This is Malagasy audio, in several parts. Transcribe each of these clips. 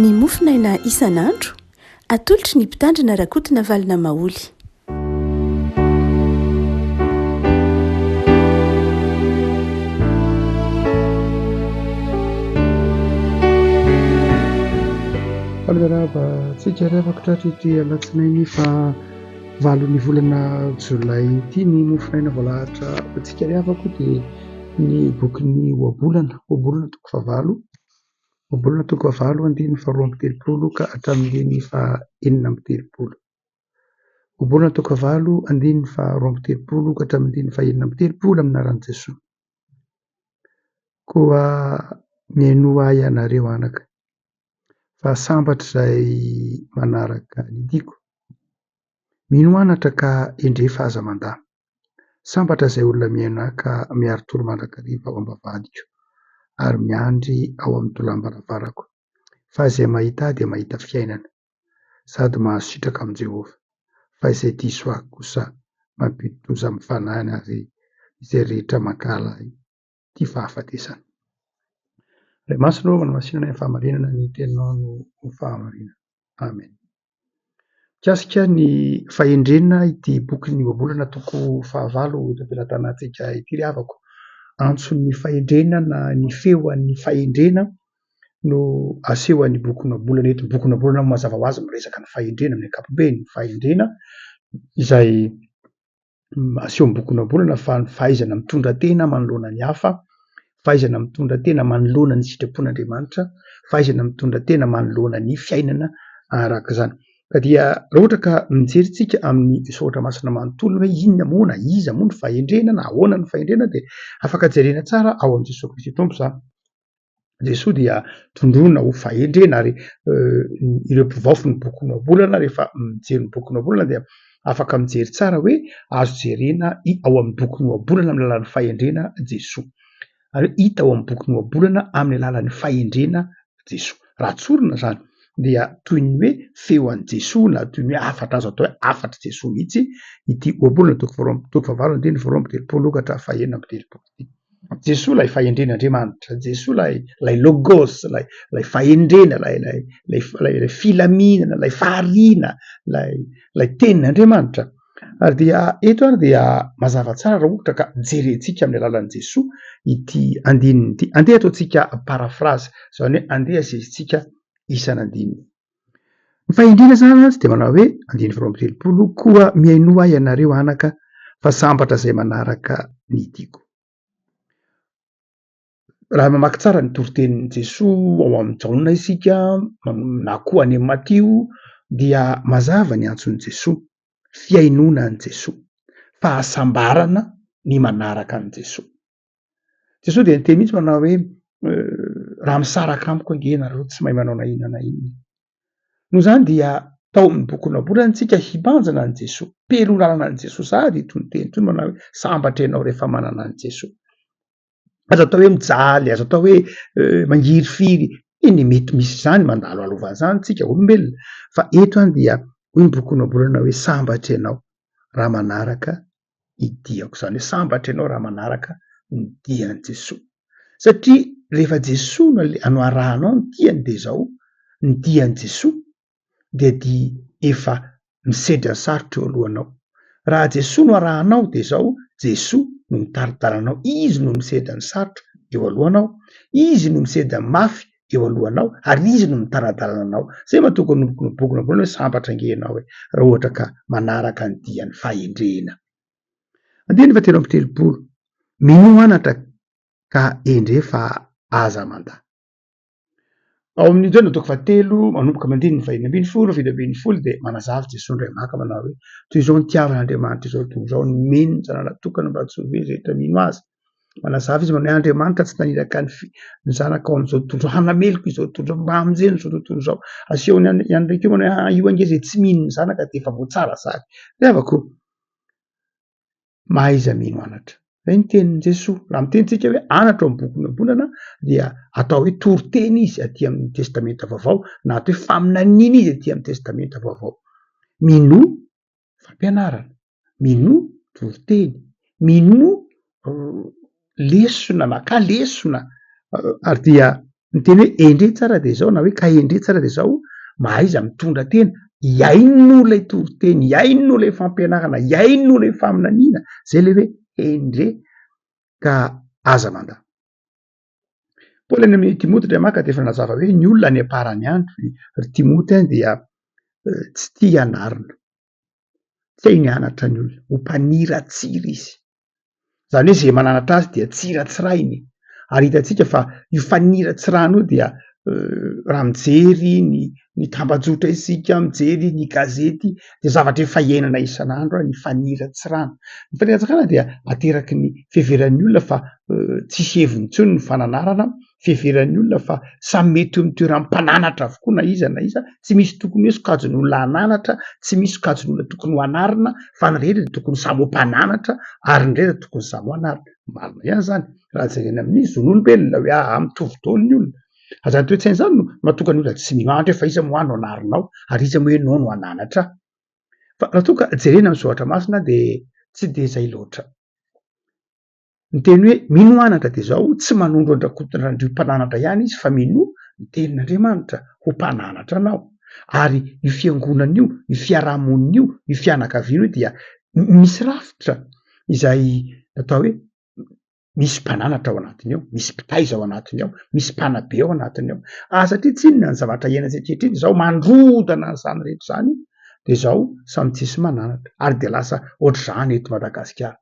ny mofinaina isan'andro atolotry ny mpitandrina rakotina valina maoly. Algarava tsika revaka ity alatsinainy fa valon'ny volana jolay ity ny mofinaina voalahatra tsika revako dia ny bokin'ny oabolana toko favalo oabolana toko favalo andiny fa 12 ka hatramin'ny fa 13 oabolana toko favalo andiny fa 12 ka hatramin'ny fa 13 aminaran'i Jesosy. Koa miainoa ianareo anaka fa sambatra izay manaraka ny diko mino anatra ka endre fahazaman-dahy, sambatra izay olona mianaka miaro toro mandrakariva ao ambavadiko ary miandry ao amin'ny tolam-baravarako fa izay mahita dia mahita fiainana sady mahazo sitraka amin'i Jehovah, fa izay diso ahy kosa mampidi-doza amin'ny fanahy ary izay rehetra mankala ity fahafatesana. Ray masina manamasinana ny fahamarinana ny teninao no fahamarinana. Amen. Mikasika ny fahendrena ity boky ny oabolana toko fahavalo eto ampelantanantsika ity ry havako. Antson'ny fahendrena na ny feon'ny fahendrena no asehoan'ny boky ny oabolana eto. Boky ny oabolana mazava ho azy miresaka ny fahendrena amin'ny ankapobeny, ny fahendrena izay aseho amin'ny boky ny oabolana fa ny fahaizana mitondra tena manoloana ny hafa, fahaizana mitondra tena manoloana ny sitrapon'Andriamanitra, fahaizana mitondra tena manoloana ny fiainana araka izany. Ka dia raha ohatra ka mijery tsika amin'ny soratra masina manontolo hoe inona moa na iza moa ny fahendrena na ahoana ny fahendrena dia afaka jerena tsara ao amin'i Jesosy Kristy Tompo izany. Jesosy dia tondrona ho fahendrena ary ireo mpivaofy ny boky ny oabolana rehefa mijery ny boky ny oabolana dia afaka mijery tsara hoe azo jerena ao amin'ny boky ny oabolana amin'ny alalan'ny fahendrena Jesosy. Ary hita ao amin'ny boky ny oabolana amin'ny alalan'ny fahendrena Jesosy. Raha tsorina izany dia toy ny hoe feo an'i Jesosy na toy ny hoe afatra azo atao hoe afatra Jesosy mihitsy ity oabolana toko fahavalo andiny fa 12 ka hatramin'ny fa 13 ity. Jesosy ilay fahendren'Andriamanitra, Jesosy ilay logos, ilay fahendrena, ilay filaminana, ilay fahariana, ilay tenin'Andriamanitra. Ary dia eto ary dia mazava tsara raha ohatra ka jerentsika amin'ny alalan'i Jesosy ity andininy ity. Andeha ataontsika parafrazy, izany hoe andeha asezintsika isan'andininy. Ny fahendrena izany dia manao hoe andiny fa 13 koa miainoa ianareo anaka fa sambatra izay manaraka ny diko. Raha mamaky tsara ny toritenin'i Jesosy ao amin'ny Jaona isika na koa any amin'ny Matio dia mazava ny antson'i Jesosy, fiainoana an'i Jesosy, fahasambarana ny manaraka an'i Jesosy. Jesosy dia niteny mihitsy manao hoe raha misaraka amiko ange ianareo tsy mahay manao na inona na inona. Noho izany dia tao amin'ny boky ny oabolana tsika hibanjana an'i Jesosy, pelonanana an'i Jesosy sady itony teny itony manao hoe sambatra ianao rehefa manana an'i Jesosy. Azo atao hoe mijaly, azo atao hoe mangiry firy, eny mety misy izany mandalo alovana izany tsika olombelona. Fa eto any dia hoy ny boky ny oabolana hoe sambatra ianao raha manaraka ny diako, izany hoe sambatra ianao raha manaraka ny dian'i Jesosy. Satria rehefa Jesosy no arahanao ny diany dia izao, ny dian'i Jesosy dia efa misedra ny sarotra eo alohanao. Raha Jesosy no arahanao dia izao, Jesosy no mitaridaranao, izy no misedra ny sarotra eo alohanao, izy no misedra ny mafy eo alohanao ary izy no mitaradalana anao. Zay mahatonga ny boky ny oabolana hoe sambatra ange ianao raha ohatra ka manaraka ny dian'ny fahendrena. Andiny fa 13 mino anatra ka endre fa aza mandahy. Ao amin'ny Joana toko fahatelo manomboka mandiny ny 20 dia manazava Jesosy indray maka manao hoe toy izao ny tiavan'Andriamanitra izao, toy izao ny meno ny zanany natokana mba tsy ho very rehetra mino azy. Manazava izy manao hoe Andriamanitra tsy naniraka ny zanaka ao amin'izao tontolo izao, hanameloko izao tontolo mba hamonjeny izao tontolo izao. Asehony ihany ndraiky manao hoe io ange izay tsy mino ny zanaka dia efa voatsara sary. Revako mahaiza mino anatra. Izay ny tenin'i Jesosy. Raha mitenitsika hoe anatra ao amin'ny boky ny oabolana dia atao hoe toriteny izy aty amin'ny testamenta vaovao na atao hoe faminaniana izy aty amin'ny testamenta vaovao. Mino fampianarana, mino toriteny, mino lesona, maka lesona ary dia ny teny hoe endre tsara de zao na hoe ka endre tsara de zao mahaiza mitondra tena iain'olona itoroteny iain'olona ifampianarana iain'olona ifaminaniana zay le hoe endre ka aza manda paoly any amin'ny timoty dra maka de efa nazava hoe ny olona any aparany andro ry timoty any dia tsy tia ianarina tsy hay nianatra ny olona ho mpaniratsira izy zany hoe zay mananatra azy dia tsiratsirainy ary hitantsika fa io faniratsirana io dia raha mijery ny tambajotra isika mijery ny gazety de zavatra efa iainana isan'andro ny faniratsirana ny faniratsirana dia ateraky ny fiheveran'ny olona fa tsisy hevontsony ny fananarana fiheveran'ny olona fa samy mety eo amin'ny toeran'ny mpananatra avokoa na iza tsy misy tokony hoe sokajony olona hananatra tsy misy sokajony olona tokony ho anarina fa ny rehetra tokony samy ho mpananatra ary ny rehetra tokony samy ho anarina marina ihany zany raha jerena amin'ny zon'olombelona hoe mitovy daholo ny olona azany toetrany zany no mahatonga ny olona tsy miandro hoe fa iza mo ano anarinao ary iza mo hoe nao no ananatra fa raha toa ka jerena amin'ny zoatra masina de tsy de zay loatra ny teny hoe mino anatra de zao tsy manondro andrakotondrandrio mpananatra ihany izy fa mino ny tenin'andriamanitra ho mpananatra anao ary io fiangonana io io fiarahamonina io fianakaviana io dia misy rafitra izay atao hoe misy mpananatra ao anatiny ao misy mpitaiza ao anatiny ao misy mpanabe ao anatiny ao satria tsy inona ny zavatra iainantsatrehetriny zao mandrodana nyzany rehetra zany de zao samy tsisy mananatra ary de lasa ohatr' zany eto Madagasikara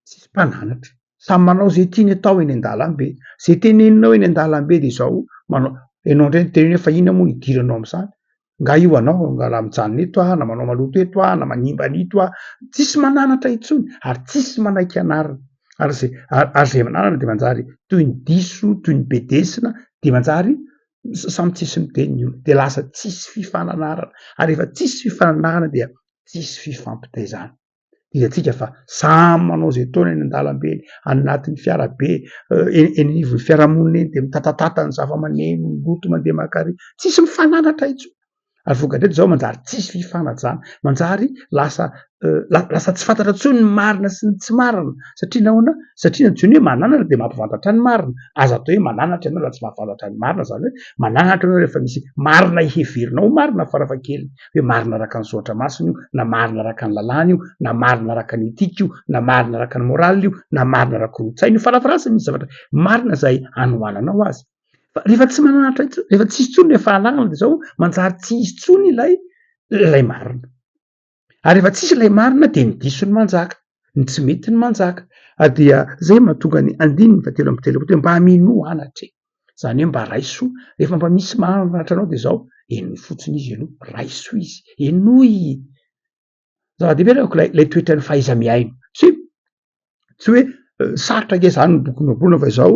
tsisy mpananatra samy manao zay tiany atao eny an-dalambe zay teneninao eny an-dalambe de zao manao ianao indray teny hoe fa inona moa nidiranao am'zany nga io anao ngala mijanona eto na manao maloto eto na manimba anito tsisy mananatra intsony ary tsisy manaiky anarina ary zay mananana de manjary toy ny diso toy ny bedesina de manjary samy tsisy miteny ny olo de lasa tsisy fifananarana ary efa tsisy fifananarana dia tsisy fifampitaizana diatsika fa samy manao zay taona eny an-dalambe anatin'ny fiarabe eny fiarahamonina eny de mitatatata ny zava-maneno loto mandeha makary tsisy mifananatra itso ary vokadreto zao manjary tsisy fifanajana manjary lasa tsy fantatra tsony ny marina sy ny tsy marina satria nahoana satria nantsoiny hoe mananatra de mampivantatra ny marina aza atao hoe mananatra ianao raha tsy mampivantatra ny marina zany hoe mananatra anao rehefa misy marina iheverinao marina farafahakeliny hoe marina araka ny zoatra masina io na marina araka ny lalàna io na marina araka ny etika io na marina araka ny moralina io na marina araka ny tsaina io farafarasy misy zavatra marina zay anohananao azy fa rehefa tsy mananatra rehefa tsisy tsony le fahalalana de zao manjary tsy isy tsony ilay marina ary efa tsisy ilay marina de ny diso ny manjaka ny tsy mety ny manjaka dia zay mahatonga ny andininy fatelo amby telopolo hoe mba mino anatra zany hoe mba raisoa rehefa mba misy mananatra anao de zao enoy fotsiny izy aloha raisoa izy enoy zava-dehibe rako lay toetra ny fahaiza miaino tsy hoe sarotra ke zany ny boky nobolona fa zao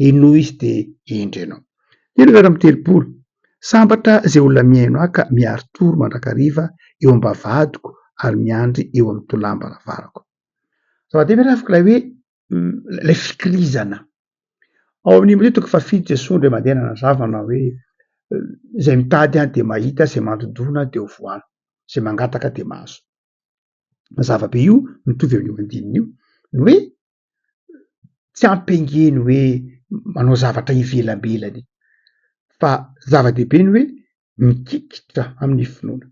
enoy izy de endrenao telo vera amby telopolo sambatra zay olona miaino aka miaro toro mandrakariva eo ambavadiko ary miandry eo amin'ny tolambaravarako zava-dehibe rafiko lay hoe lay fikirizana ao amin'ny matetika fa fito jesondre mandeha nanazavana hoe zay mitady any de mahita zay mandodona de ho voany zay mangataka de mahazo mazava-be io mitovy amin'io andininy io ny hoe tsy ampengeny hoe manao zavatra ivelambelany fa zava-dehibe ny hoe mikikitra amin'ny finoana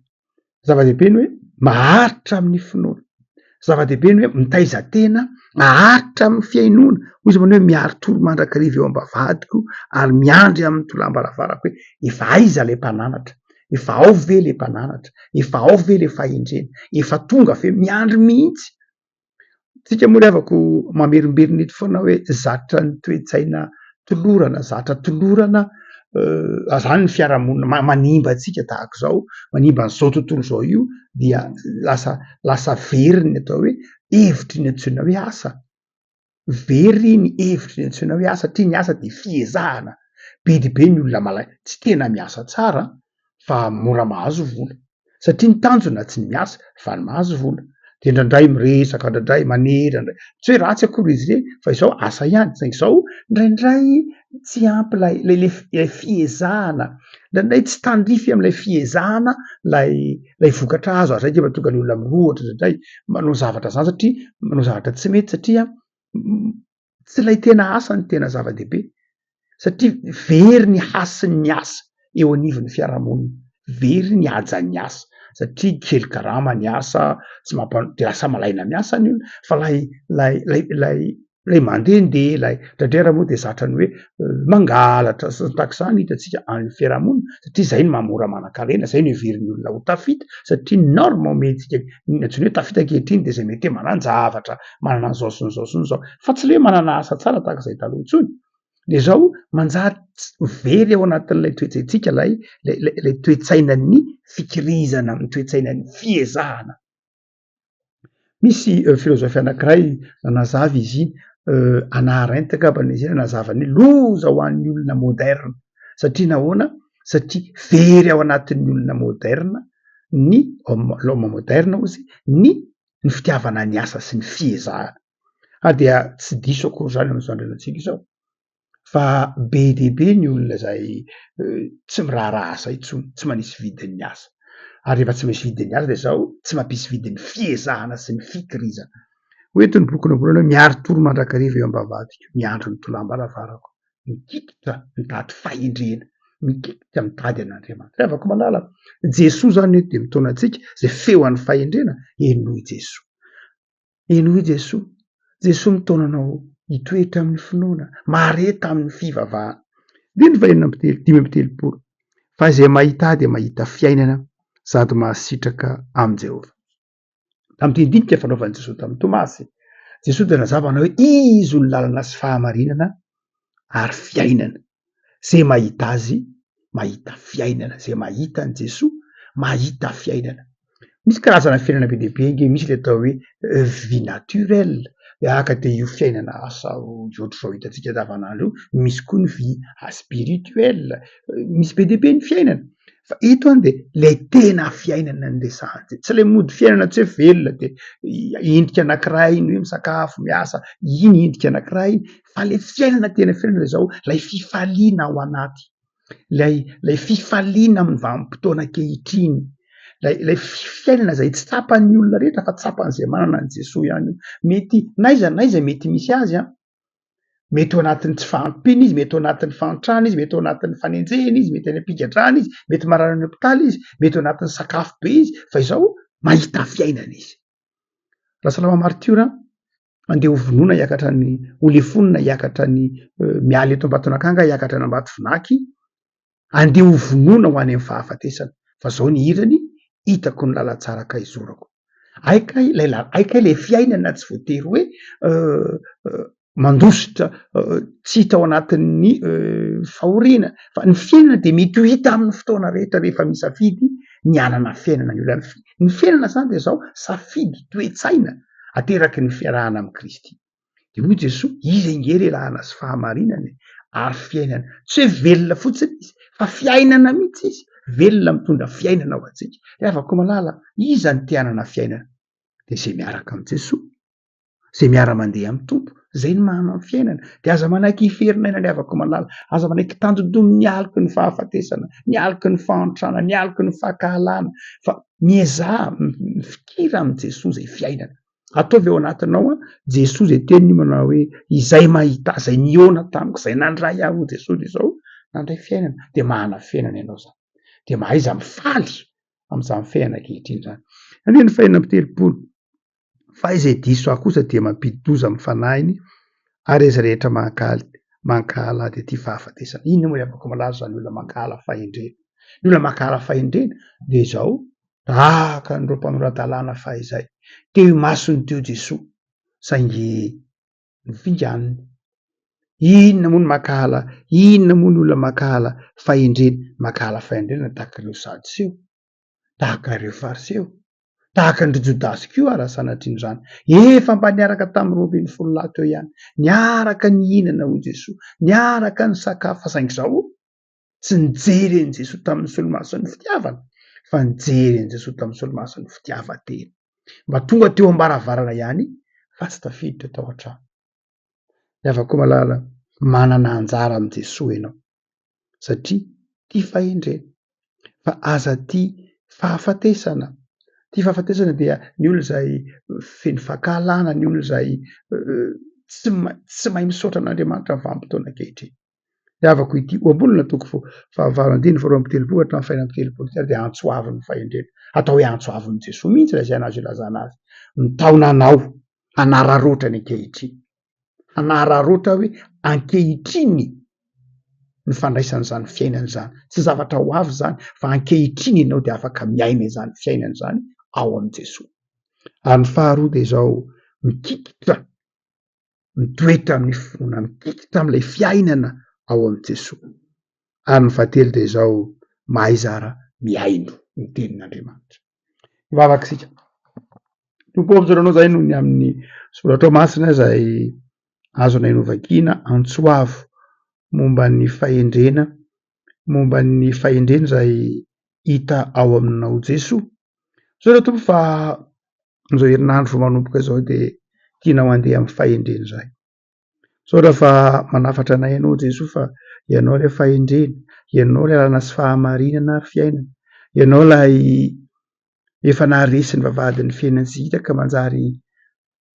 zava-dehibe ny hoe maharitra amin'ny finoana zava-dehibe ny hoe mitaiza tena maharitra amin'ny fiainoana hoy izy manao hoe miaro toro mandrakariva eo ambavadiko ary miandry amin'ny tolambaravarako hoe efa aiza lay mpananatra efa ao ve le mpananatra efa ao ve le fahendrena efa tonga ve miandry mihitsy tsika moa ry avako mamerimberina eto foana hoe zatra ny toe-tsaina tolorana zatra tolorana zany ny fiarahamonina manimba atsika tahaka zao manimba n'izao tontolo zao io dia lasa very ny atao hoe hevitry ny antsoina hoe asa very ny hevitry ny antsoina hoe asa satria ny asa de fiezahana bedibe ny olona malay tsy tena miasa tsara fa mora mahazo vola satria ny tanjona tsy ny miasa fa ny mahazo vola de indraindray miresaka indraindray manera ndray tsy hoe ratsy akory izy re fa izao asa ihany zay izao indraindray tsy ampy lay fiezahana indraindray tsy tandrify am'ilay fiezahana lay vokatra azo azaika mahatonga ny olona mirohatra indraindray manao zavatra zany satria manao zavatra tsy mety satria tsy lay tena asa ny tena zava-dehibe satria very ny hasiny ny asa eo anivon'ny fiarahamonina, very ny haja ny asa satria kely karama ny asa tsy de lasa malaina miasa ny olona fa lay mandehandeha lay ndraindray moa de zatra ny hoe mangalatra sy tak'izany hitantsika any fiarahamonina satria zay ny mamora manan-karena, zay no heverin'ny olona ho tafita satria norme omentsika intsony hoe tafita ankehitriny de zay mety hoe manan-javatra manana an'zao sy nyzao sy nyzao fa tsy le hoe manana asa tsara tahak'izay taloha intsony. De zao manjary very ao anatin'lay toetsaitsika lay toetsainan'ny fikirizana amin'ny toetsainan'ny fiezahana. Misy filozofia anankiray nanazava izy anarentaka aban'izy nazavany loza ho an'ny olona moderna satria nahoana satria very ao anatin'ny olona moderna ny l'homme moderna ozy ny fitiavana ny asa sy ny fiezahana dia tsy diso akory zany am'izao andrenatsika izao fa be de be ny olona zay tsy miraharaha asa intsony tsy manisy vidin'ny asa ary rehefa tsy misy vidin'ny asa de zao tsy mampisy vidin'ny fiezahana sy ny fikirizana. Hoentiny boky nambolana hoe miary toro mandrakariva eo ambavadika miandro ny tolambaravarako mikikitra mitady fahendrena mikikitra mitady an'Andriamanitra. Afaka malala Jesoa zany de mitona antsika zay feo an'ny fahendrena enoy Jesoa, enoy Jesoa, Jesoa mitona anao hitoetra amin'ny finoana mareta amin'ny fivavahana. Dimy fahenina amby telopolo fa izay mahita de mahita fiainana sady mahasitraka am' Jehova. Tamin'ity dinika fanaovan'i Jesoa tamin'ny Tomasy, Jesoa de nazavana hoe izy olo lalana sy fahamarinana ary fiainana. Zay mahita azy mahita fiainana, zay mahita an' Jesoa mahita fiainana. Misy karazana fiainana be deaibe nge misy le atao hoe vie naturelle aka de io fiainana asa ohatr'izao hitantsika andavanandro io, misy koa ny vie spirituelle, misy be deaibe ny fiainana fa eto any de le tena fiainana ny resahany, tsy le mody fiainana tsy hoe velona de endrika anankiray iny hoe misakafo miasa iny endrika anankiray iny fa le fiainana tena fiainana zao lay fifaliana ao anaty, lay fifaliana amin'ny vanim-potoana ankehitriny, lay fiainana zay tsy tsapan'ny olona rehetra fa tsapan'izay manana an' Jesoa ihany io. Mety naiza mety misy azy mety ao anatin'ny tsy fahampiana izy, mety ao anatin'ny fantrana izy, mety ao anatin'ny fanenjehana izy, mety any ampigadrana izy, mety marary any hopitaly izy, mety ao anatin'ny sakafo be izy fa izao mahita fiainana izy. Rahasalama Martiora andeha hovonoina hiakatra ny holefonina hiakatra ny miala eto Ambatonakanga hiakatra any Ambatovinaky andeha hovonoina ho any amin'ny fahafatesana fa zao ny hirany hitako ny lalatsara ka izorako. Aikay le fiainana tsy voatery hoe mandositra tsy hita ao anatin'ny fahoriana fa ny fiainana de mety ho hita amin'ny fotoana rehetra rehefa misafidy ny anana fiainana ny olona. Ny fiainana zany de zao safidy toetsaina ateraky ny fiarahana amy Kristy. De hoy Jesoa izy nge relahana sy fahamarinana ary fiainana, tsy hoe velona fotsiny izy fa fiainana mihitsy izy, velona mitondra fiainana ho antsika. De afaka malala iza ny te-hanana fiainana de zay miaraka am' Jesoa, zay miara-mandeha amy Tompo, zay ny mahana ny fiainana. De aza manaiky hiferinana ny avako malala, aza manaiky tanjondomy nialiky ny fahafatesana, nialiky ny fahantrana, nialiky ny fahakahalana fa miezaha mifikira am' Jesoa zay fiainana. Ataovy ao anatinao Jesoa zay teniny manao hoe izay mahita zay niona tamiko zay nandray aho Jesoa de zao nandray fiainana de mahana fiainana ianao zany de mahaiza mifaly am'zany fiainana ankehitriny zany. Ane ny fahaenina amby telopolo fa izay diso ahy kosa dia mampidi-doza amy fanahiny ary izy rehetra mankahala de ty fahafatesana. Inona moa afaka malaza zany olona mankahala fahendrena? Ny olona mankahala fahendrena de zao tahaka an'ireo mpanoratàlana fahizay teo imasony teo Jesoa saingy nifinganiny. Inona moa ny olona mankahala fahendrena? Mankahala fahendrena tahaka ireo Sadoseo, tahaka ireo Fariseo, tahaka andry Jodasy koa raha sanatriany zany. Efa mba niaraka tamy 20 lahy teo ihany, niaraka nihinana ho Jesoa, niaraka ny sakafo fa saingy zao tsy nijery an' Jesoa tamin'ny solomason'ny fitiavana fa nijery an' Jesoa tamin'ny solomason'ny fitiavan-tena. Mba tonga teo ambaravarana ihany fa tsy tafiditra tao an-trano. De afaka koa malala manana anjara am' Jesoa ianao satria ty fahendrena fa aza ty fahafatesana. Ty fahafatesana dia ny olona zay feno fahakalana, ny olona zay tsy mahay misaotra an'Andriamanitra ny vanim-potoana ankehitriny. Avako ity oam-bolona toko fahavalo-andiny faharoa amby telopolo hatramin'ny faina amby telopolo ty ary dia antsoavin'ny fahendrena. Atao hoe antsoavin'ny Jesoa mihitsy raha izay anazy ilazana azy. Nitaonanao hanararoatra ny ankehitriny. Hanararoatra hoe ankehitriny ny fandraisany izany fiainana izany. Tsy zavatra ho avy izany fa ankehitriny ianao dia afaka miaina izany fiainana izany ao amin'i Jesoa. Ary ny faharoa dia izao mikikitra, mitoetra amin'ny finoana, mikikitra amin'ilay fiainana ao amin'i Jesoa. Ary ny fahatelo dia izao mahay zara miaino ny tenin'Andriamanitra. Mivavaka isika. Tompo ampisaranao izay noho ny amin'ny soratra masina izay azonay novakiana antsoavo momba ny fahendrena, momba ny fahendrena izay hita ao aminao Jesoa. Sao tompo fa izao herinandro vao manomboka izao dia tianao handeha amin'ny fahendrena izay. Sao fa manafatra anay ianao Jesoa fa ianao ilay fahendrena, ianao ilay lalàna sy fahamarinana ary fiainana, ianao ilay efa naharesy ny vavahadin'ny fiainantsika ka manjary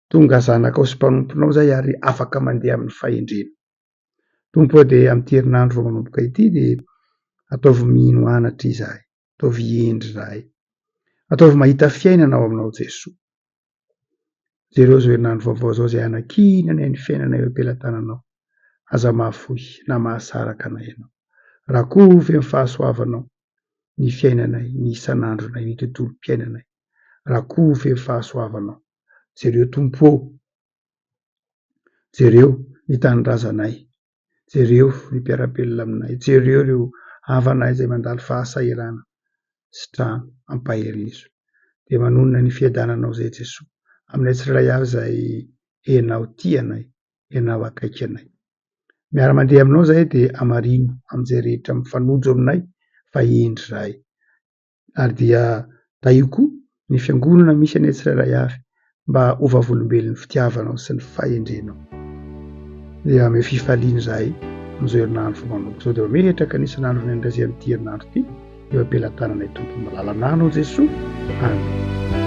tonga zanakao sy mpanomponao izay ary afaka mandeha amin'ny fahendrena. Tompo dia amin'ity herinandro vao manomboka ity dia ataovy mino anatra izahay, ataovy hiendry izahay, ataovy mahita fiainana ao aminao Jesoa. Jereo izao herinandro vaovao izao izay anakinanay ny fiainanay eo am-pelantananao, aza mahafoy na mahasaraka anay ianao. Rakovy amin'ny fahasoavanao ny fiainanay, ny isan'andronay, ny tontolom-piainanay. Rakovy amin'ny fahasoavanao. Jereo tompo, jereo ny tanindrazanay, jereo ny mpiara-belona aminay, jereo ireo havanay izay mandalo fahasairana sy trano ampahirizo. Dia manonona ny fiadananao izay Jesoa aminay tsirairay avy izay ianao tianay, ianao akaiky anay. Miara-mandeha aminao izay dia hamarino amin'izay rehetra mifanojo aminay fa hiendry izahay. Ary dia tahio koa ny fiangonana misy anay tsirairay avy mba ho vavolombelon'ny fitiavanao sy ny fahendrenao. Dia ame fifaliana izahay amin'izao herinandro vao manomboka izao dia metraka ny isan'andro ny andrazy amin'ity herinandro ity eo am-pelantananay Tompo. Malala anao Jesoa. Amen.